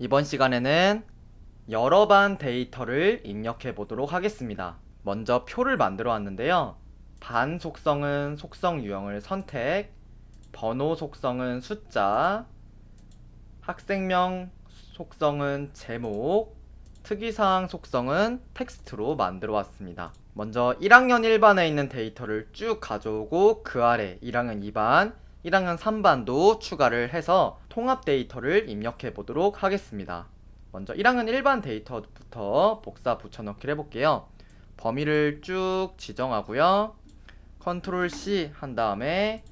이번 시간에는 여러 반 데이터를 입력해 보도록 하겠습니다. 먼저 표를 만들어 왔는데요. 반 속성은 속성 유형을 선택, 번호 속성은 숫자, 학생명 속성은 제목, 특이사항 속성은 텍스트로 만들어 왔습니다. 먼저 1학년 1반에 있는 데이터를 쭉 가져오고 그 아래 1학년 2반, 1학년 3반도 추가를 해서 통합 데이터를 입력해 보도록 하겠습니다. 먼저 1학년 1반 데이터부터 복사 붙여넣기를 해볼게요. 범위를 쭉 지정하고요. 컨트롤 C 한 다음에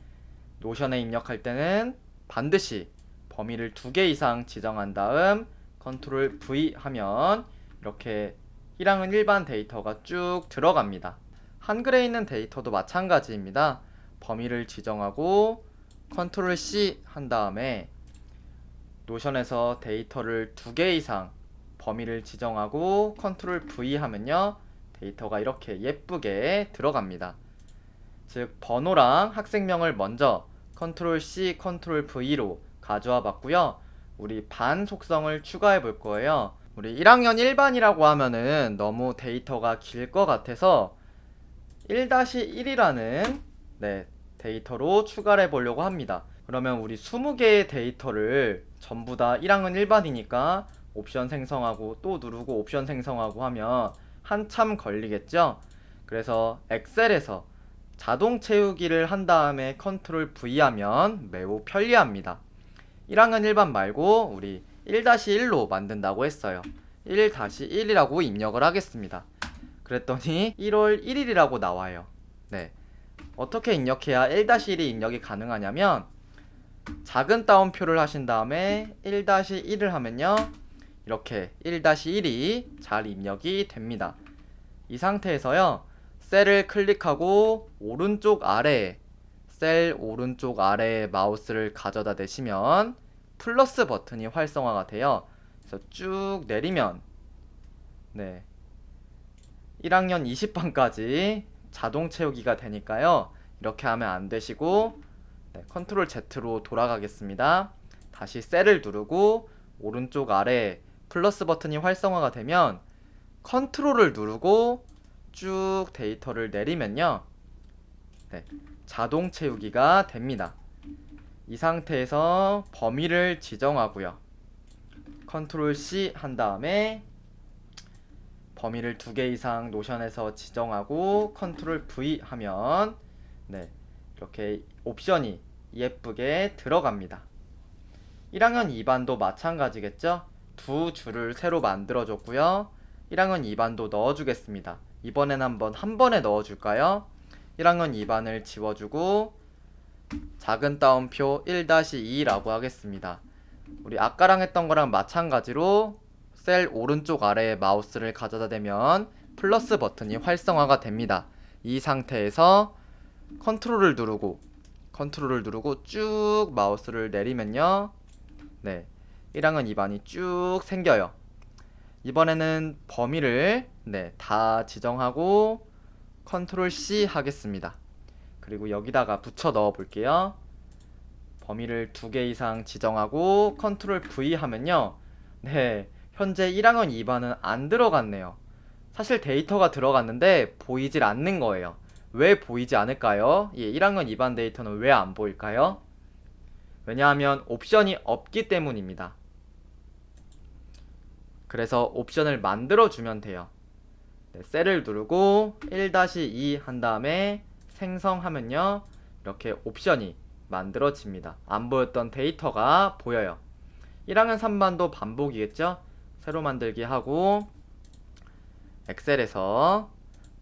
노션에 입력할 때는 반드시 범위를 2개 이상 지정한 다음 컨트롤 V 하면 이렇게 1학년 1반 데이터가 쭉 들어갑니다. 한글에 있는 데이터도 마찬가지입니다. 범위를 지정하고 컨트롤 C 한 다음에 노션에서 데이터를 2개 이상 범위를 지정하고 컨트롤 V 하면요, 데이터가 이렇게 예쁘게 들어갑니다. 즉 번호랑 학생명을 먼저 컨트롤 C, 컨트롤 V로 가져와 봤고요. 우리 반 속성을 추가해 볼 거예요. 우리 1학년 1반이라고 하면은 너무 데이터가 길 것 같아서 1-1이라는 데이터로 추가를 해 보려고 합니다. 그러면 우리 20개의 데이터를 전부 다 1학년 1반이니까 옵션 생성하고 또 누르고 옵션 생성하고 하면 한참 걸리겠죠? 그래서 엑셀에서 자동 채우기를 한 다음에 컨트롤 V 하면 매우 편리합니다. 1학년 1반 말고 우리 1-1로 만든다고 했어요. 1-1이라고 입력을 하겠습니다. 그랬더니 1월 1일이라고 나와요. 네. 어떻게 입력해야 1-1이 입력이 가능하냐면 작은 따옴표를 하신 다음에 1-1을 하면요, 이렇게 1-1이 잘 입력이 됩니다. 이 상태에서요, 셀을 클릭하고 오른쪽 아래에 셀 오른쪽 아래에 마우스를 가져다 대시면 플러스 버튼이 활성화가 돼요. 그래서 쭉 내리면 1학년 20반까지 자동 채우기가 되니까요. 이렇게 하면 안 되시고 컨트롤 Z로 돌아가겠습니다. 다시 셀을 누르고 오른쪽 아래에 플러스 버튼이 활성화가 되면 컨트롤을 누르고 쭉 데이터를 내리면요, 자동 채우기가 됩니다. 이 상태에서 범위를 지정하고요. 컨트롤 C 한 다음에 범위를 2개 이상 노션에서 지정하고 컨트롤 V 하면 이렇게 옵션이 예쁘게 들어갑니다. 1학년 2반도 마찬가지겠죠? 두 줄을 새로 만들어줬고요. 1학년 2반도 넣어주겠습니다. 이번엔 한 번에 넣어줄까요? 1학년 2반을 지워주고 작은 따옴표 1-2라고 하겠습니다. 우리 아까랑 했던 거랑 마찬가지로 셀 오른쪽 아래에 마우스를 가져다 대면 플러스 버튼이 활성화가 됩니다. 이 상태에서 컨트롤을 누르고 쭉 마우스를 내리면요, 1학년 2반이 쭉 생겨요. 이번에는 범위를 다 지정하고 컨트롤 C 하겠습니다. 그리고 여기다가 붙여 넣어 볼게요. 범위를 2개 이상 지정하고 컨트롤 V 하면요, 현재 1학년 2반은 안 들어갔네요. 사실 데이터가 들어갔는데 보이질 않는 거예요. 왜 보이지 않을까요? 1학년 2반 데이터는 왜 안 보일까요? 왜냐하면 옵션이 없기 때문입니다. 그래서 옵션을 만들어 주면 돼요. 셀을 누르고 1-2 한 다음에 생성하면요, 이렇게 옵션이 만들어집니다. 안 보였던 데이터가 보여요. 1학년 3반도 반복이겠죠? 새로 만들기 하고 엑셀에서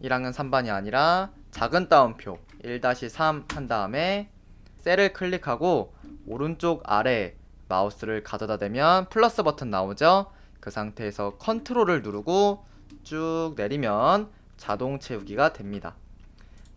1학년 3반이 아니라 작은 따옴표 1-3 한 다음에 셀을 클릭하고 오른쪽 아래 마우스를 가져다 대면 플러스 버튼 나오죠? 그 상태에서 컨트롤을 누르고 쭉 내리면 자동 채우기가 됩니다.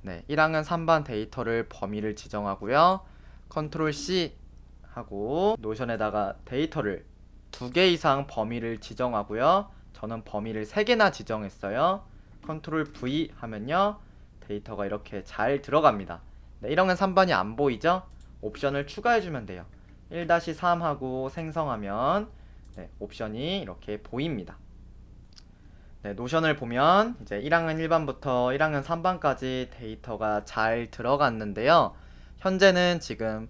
1학년 3반 데이터를 범위를 지정하고요. 컨트롤 C 하고 노션에다가 데이터를 2개 이상 범위를 지정하고요. 저는 범위를 3개나 지정했어요. 컨트롤 V 하면요, 데이터가 이렇게 잘 들어갑니다. 1학년 3반이 안 보이죠? 옵션을 추가해주면 돼요. 1-3 하고 생성하면 네, 옵션이 이렇게 보입니다. 네, 노션을 보면 이제 1학년 1반부터 1학년 3반까지 데이터가 잘 들어갔는데요. 현재는 지금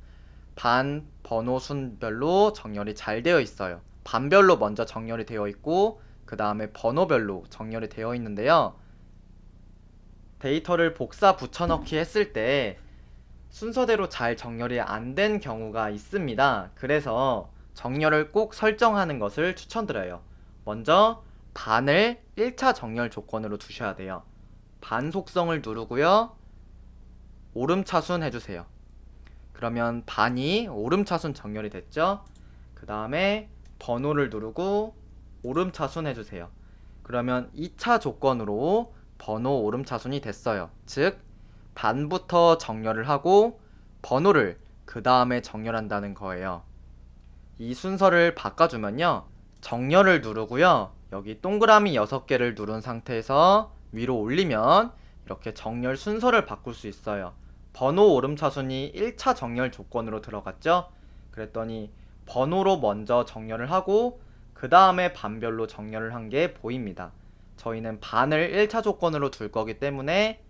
반 번호 순별로 정렬이 잘 되어 있어요. 반별로 먼저 정렬이 되어 있고 그 다음에 번호별로 정렬이 되어 있는데요. 데이터를 복사 붙여넣기 했을 때 순서대로 잘 정렬이 안 된 경우가 있습니다. 그래서 정렬을 꼭 설정하는 것을 추천드려요. 먼저 반을 1차 정렬 조건으로 두셔야 돼요. 반 속성을 누르고요. 오름차순 해주세요. 그러면 반이 오름차순 정렬이 됐죠? 그 다음에 번호를 누르고 오름차순 해주세요. 그러면 2차 조건으로 번호 오름차순이 됐어요. 즉 반부터 정렬을 하고 번호를 그 다음에 정렬한다는 거예요. 이 순서를 바꿔주면요. 정렬을 누르고요. 여기 동그라미 6개를 누른 상태에서 위로 올리면 이렇게 정렬 순서를 바꿀 수 있어요. 번호 오름차순이 1차 정렬 조건으로 들어갔죠? 그랬더니 번호로 먼저 정렬을 하고 그 다음에 반별로 정렬을 한 게 보입니다. 저희는 반을 1차 조건으로 둘 거기 때문에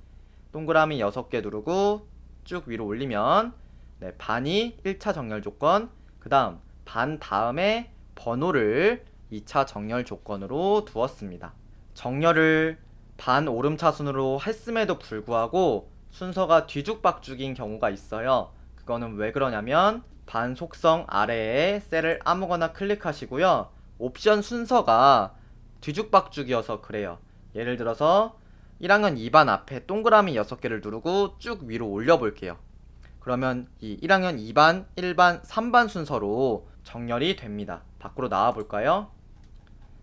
동그라미 6개 누르고 쭉 위로 올리면 네, 반이 1차 정렬 조건, 그 다음 반 다음에 번호를 2차 정렬 조건으로 두었습니다. 정렬을 반 오름차순으로 했음에도 불구하고 순서가 뒤죽박죽인 경우가 있어요. 그거는 왜 그러냐면 반 속성 아래에 셀을 아무거나 클릭하시고요. 옵션 순서가 뒤죽박죽이어서 그래요. 예를 들어서 1학년 2반 앞에 동그라미 6개를 누르고 쭉 위로 올려 볼게요. 그러면 이 1학년 2반, 1반, 3반 순서로 정렬이 됩니다. 밖으로 나와 볼까요?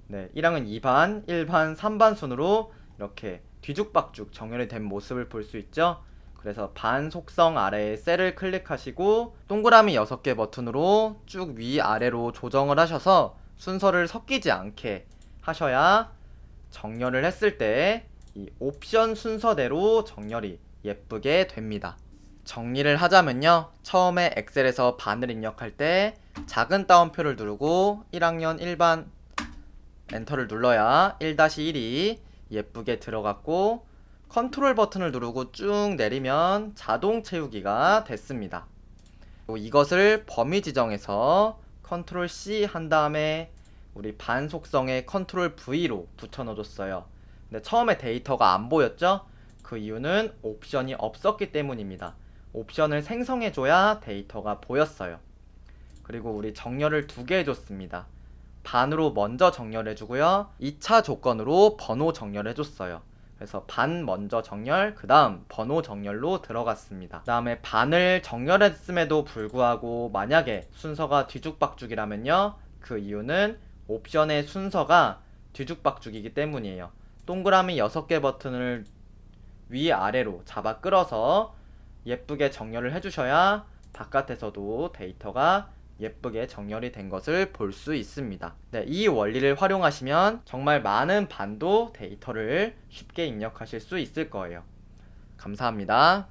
네, 1학년 2반, 1반, 3반 순으로 이렇게 뒤죽박죽 정렬이 된 모습을 볼 수 있죠? 그래서 반 속성 아래에 셀을 클릭하시고 동그라미 6개 버튼으로 쭉 위아래로 조정을 하셔서 순서를 섞이지 않게 하셔야 정렬을 했을 때 이 옵션 순서대로 정렬이 예쁘게 됩니다. 정리를 하자면요. 처음에 엑셀에서 반을 입력할 때 작은 따옴표를 누르고 1학년 1반 엔터를 눌러야 1-1이 예쁘게 들어갔고 컨트롤 버튼을 누르고 쭉 내리면 자동 채우기가 됐습니다. 이것을 범위 지정해서 컨트롤 C 한 다음에 우리 반 속성에 컨트롤 V로 붙여 넣어줬어요. 근데 처음에 데이터가 안 보였죠? 그 이유는 옵션이 없었기 때문입니다. 옵션을 생성해줘야 데이터가 보였어요. 그리고 우리 정렬을 2개 해줬습니다. 반으로 먼저 정렬해주고요. 2차 조건으로 번호 정렬해줬어요. 그래서 반 먼저 정렬, 그 다음 번호 정렬로 들어갔습니다. 그 다음에 반을 정렬했음에도 불구하고 만약에 순서가 뒤죽박죽이라면요. 그 이유는 옵션의 순서가 뒤죽박죽이기 때문이에요. 동그라미 6개 버튼을 위아래로 잡아 끌어서 예쁘게 정렬을 해주셔야 바깥에서도 데이터가 예쁘게 정렬이 된 것을 볼 수 있습니다. 네, 이 원리를 활용하시면 정말 많은 반도 데이터를 쉽게 입력하실 수 있을 거예요. 감사합니다.